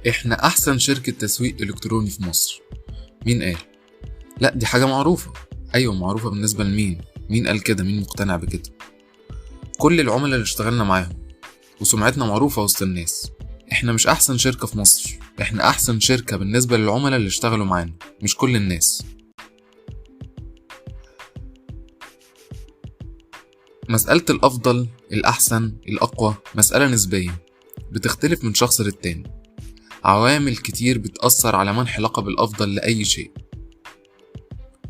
احنا احسن شركة تسويق الكتروني في مصر. مين قال؟ لا، دي حاجة معروفة. ايوه، معروفة بالنسبة لمين؟ مين قال كده؟ مين مقتنع بكده؟ كل العملاء اللي اشتغلنا معاهم، وسمعتنا معروفة وسط الناس. احنا مش احسن شركة في مصر، احنا احسن شركة بالنسبة للعملاء اللي اشتغلوا معانا، مش كل الناس. مسألة الافضل، الاحسن، الاقوى مسألة نسبية، بتختلف من شخص للتاني. عوامل كتير بتأثر على منح لقب الافضل لأي شيء.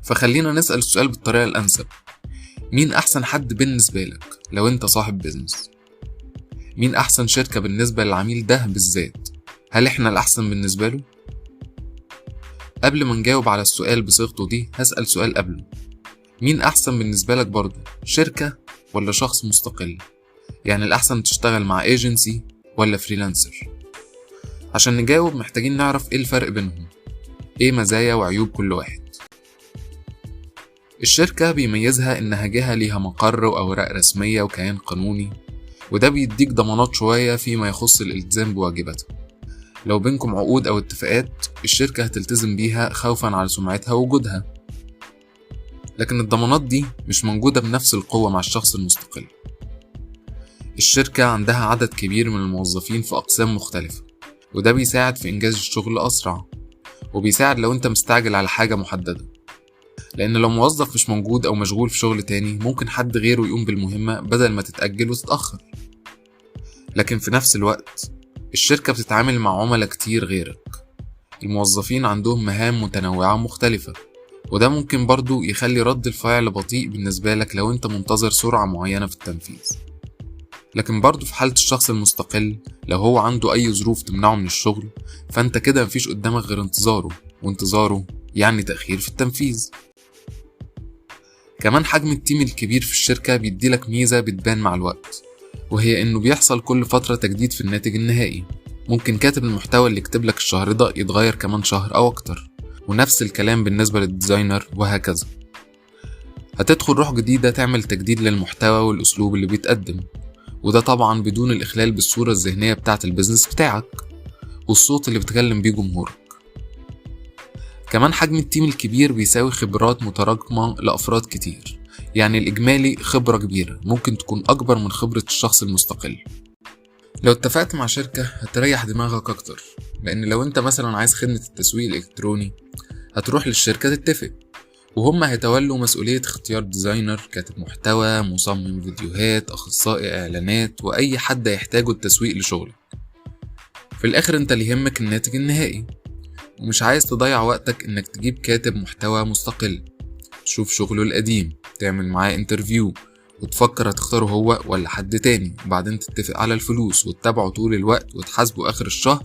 فخلينا نسأل السؤال بالطريقة الأنسب. مين أحسن حد بالنسبة لك لو أنت صاحب بيزنس؟ مين أحسن شركة بالنسبة للعميل ده بالذات؟ هل إحنا الأحسن بالنسبة له؟ قبل ما نجاوب على السؤال بصيغته دي، هسأل سؤال قبله. مين أحسن بالنسبة لك برضه؟ شركة ولا شخص مستقل؟ يعني الأحسن تشتغل مع ايجنسي ولا فريلانسر؟ عشان نجاوب محتاجين نعرف إيه الفرق بينهم، إيه مزايا وعيوب كل واحد. الشركة بيميزها إنها جهة ليها مقر وأوراق رسمية وكيان قانوني، وده بيديك ضمانات شوية فيما يخص الالتزام بواجباتها. لو بينكم عقود أو اتفاقات، الشركة هتلتزم بيها خوفا على سمعتها ووجودها. لكن الضمانات دي مش موجودة بنفس القوة مع الشخص المستقل. الشركة عندها عدد كبير من الموظفين في أقسام مختلفة، وده بيساعد في إنجاز الشغل أسرع، وبيساعد لو أنت مستعجل على حاجة محددة. لأن لو موظف مش موجود أو مشغول في شغل تاني، ممكن حد غيره يقوم بالمهمة بدل ما تتأجل وتتأخر. لكن في نفس الوقت، الشركة بتتعامل مع عملاء كتير غيرك. الموظفين عندهم مهام متنوعة مختلفة، وده ممكن برضو يخلي رد الفعل بطيء بالنسبة لك لو انت منتظر سرعة معينة في التنفيذ. لكن برضو في حالة الشخص المستقل، لو هو عنده أي ظروف تمنعه من الشغل، فانت كده مفيش قدامك غير انتظاره، وانتظاره يعني تأخير في التنفيذ. كمان حجم التيم الكبير في الشركة بيديلك ميزة بتبان مع الوقت، وهي إنه بيحصل كل فترة تجديد في الناتج النهائي. ممكن كاتب المحتوى اللي يكتب لك الشهر ده يتغير كمان شهر أو أكتر، ونفس الكلام بالنسبة للديزاينر وهكذا. هتدخل روح جديدة تعمل تجديد للمحتوى والأسلوب اللي بيتقدم، وده طبعا بدون الإخلال بالصورة الذهنية بتاعة البيزنس بتاعك والصوت اللي بتكلم بيه جمهورك. كمان حجم التيم الكبير بيساوي خبرات متراكمة لأفراد كتير، يعني الإجمالي خبرة كبيرة ممكن تكون أكبر من خبرة الشخص المستقل. لو اتفقت مع شركة هتريح دماغك أكتر، لأن لو أنت مثلا عايز خدمة التسويق الإلكتروني، هتروح للشركة تتفق، وهم هيتولوا مسؤولية اختيار ديزاينر، كاتب محتوى، مصمم فيديوهات، أخصائي إعلانات، وأي حد يحتاجه التسويق لشغلك. في الآخر أنت اللي يهمك الناتج النهائي، ومش عايز تضيع وقتك إنك تجيب كاتب محتوى مستقل، تشوف شغله القديم، تعمل معاه انترفيو، وتفكر هتختاره هو ولا حد تاني، وبعدين تتفق على الفلوس وتتابعه طول الوقت وتحاسبه آخر الشهر،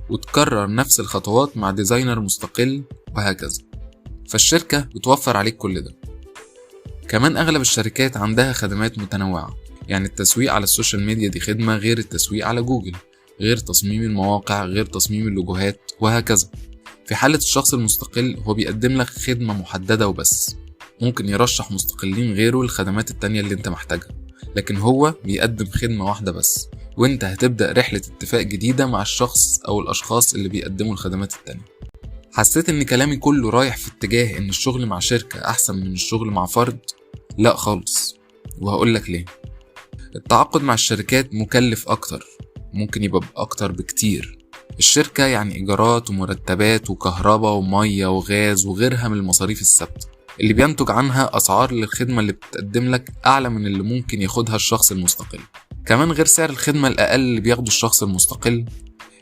وتكرر نفس الخطوات مع ديزاينر مستقل وهكذا. فالشركة بتوفر عليك كل ده. كمان أغلب الشركات عندها خدمات متنوعة، يعني التسويق على السوشيال ميديا دي خدمة غير التسويق على جوجل، غير تصميم المواقع، غير تصميم اللوجوهات وهكذا. في حالة الشخص المستقل، هو بيقدم لك خدمة محددة وبس، ممكن يرشح مستقلين غيره للخدمات التانية اللي انت محتاجها، لكن هو بيقدم خدمة واحدة بس، وانت هتبدأ رحلة اتفاق جديدة مع الشخص او الاشخاص اللي بيقدموا الخدمات التانية. حسيت ان كلامي كله رايح في اتجاه ان الشغل مع شركة احسن من الشغل مع فرد؟ لا خالص، وهقولك ليه. التعاقد مع الشركات مكلف اكتر، ممكن يبقى اكتر بكتير. الشركة يعني إيجارات ومرتبات وكهرباء ومية وغاز وغيرها من المصاريف الثابتة، اللي بينتج عنها أسعار للخدمة اللي بتقدم لك أعلى من اللي ممكن ياخدها الشخص المستقل. كمان غير سعر الخدمة الأقل اللي بياخده الشخص المستقل،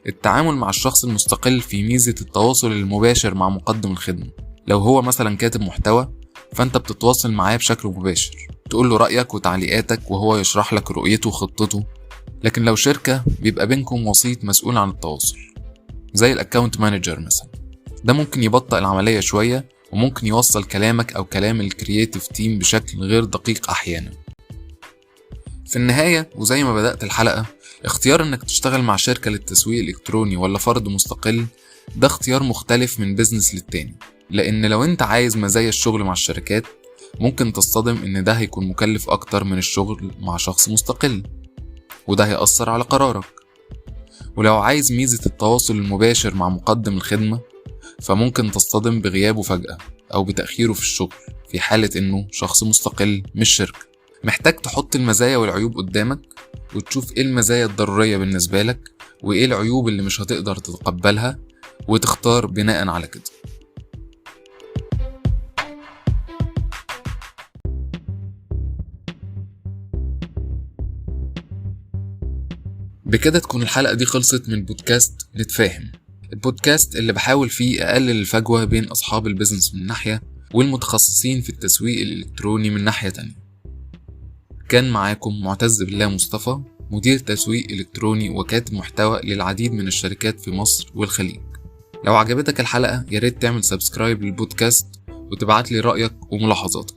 التعامل مع الشخص المستقل في ميزة التواصل المباشر مع مقدم الخدمة. لو هو مثلا كاتب محتوى، فأنت بتتواصل معاه بشكل مباشر، تقول له رأيك وتعليقاتك وهو يشرح لك رؤيته وخطته. لكن لو شركة، بيبقى بينكم وسيط مسؤول عن التواصل، زي الأكاونت مانجر مثلا. ده ممكن يبطئ العملية شوية، وممكن يوصل كلامك أو كلام الكرياتيف تيم بشكل غير دقيق أحيانا. في النهاية، وزي ما بدأت الحلقة، اختيار انك تشتغل مع شركة للتسويق الإلكتروني ولا فرد مستقل، ده اختيار مختلف من بيزنس للتاني. لأن لو انت عايز مزايا الشغل مع الشركات، ممكن تصطدم ان ده هيكون مكلف أكتر من الشغل مع شخص مستقل، وده هيأثر على قرارك. ولو عايز ميزة التواصل المباشر مع مقدم الخدمة، فممكن تصطدم بغيابه فجأة أو بتأخيره في الشغل في حالة إنه شخص مستقل مش شركة. محتاج تحط المزايا والعيوب قدامك وتشوف إيه المزايا الضرورية بالنسبة لك وإيه العيوب اللي مش هتقدر تتقبلها، وتختار بناء على كده. بكده تكون الحلقة دي خلصت من بودكاست نتفاهم، البودكاست اللي بحاول فيه أقلل الفجوة بين أصحاب البيزنس من ناحية والمتخصصين في التسويق الإلكتروني من ناحية تانية. كان معاكم معتز بالله مصطفى، مدير تسويق إلكتروني وكاتب محتوى للعديد من الشركات في مصر والخليج. لو عجبتك الحلقة ياريت تعمل سبسكرايب للبودكاست وتبعت لي رأيك وملاحظاتك.